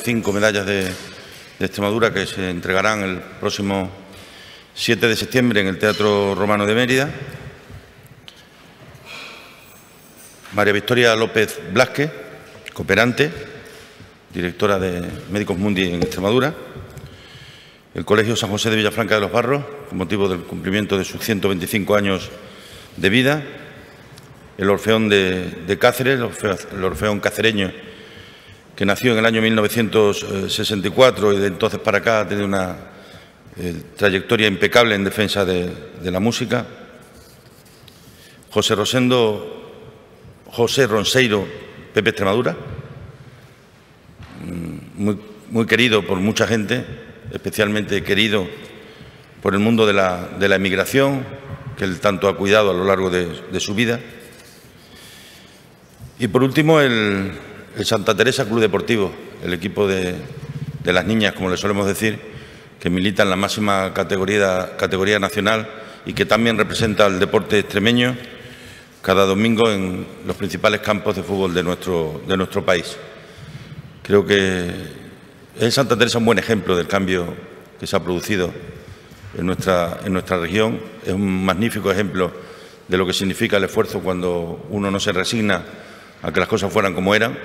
5 medallas de Extremadura que se entregarán el próximo 7 de septiembre en el Teatro Romano de Mérida. María Victoria López Blasque, cooperante, directora de Médicos Mundi en Extremadura. El Colegio San José de Villafranca de los Barros, con motivo del cumplimiento de sus 125 años de vida. El Orfeón de Cáceres, el Orfeón cacereño, que nació en el año 1964 y de entonces para acá ha tenido una trayectoria impecable en defensa de la música. José Ronseiro Pepe Extremadura, muy querido por mucha gente, especialmente querido por el mundo de la emigración, que él tanto ha cuidado a lo largo de su vida. Y por último, el Santa Teresa Club Deportivo, el equipo de las niñas, como le solemos decir, que milita en la máxima categoría nacional y que también representa al deporte extremeño cada domingo en los principales campos de fútbol de nuestro país. Creo que el Santa Teresa es un buen ejemplo del cambio que se ha producido en nuestra región. Es un magnífico ejemplo de lo que significa el esfuerzo cuando uno no se resigna a que las cosas fueran como eran,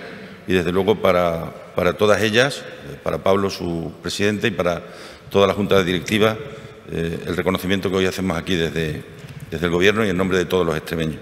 y desde luego para todas ellas, para Pablo, su presidente, y para toda la Junta Directiva, el reconocimiento que hoy hacemos aquí desde el Gobierno y en nombre de todos los extremeños.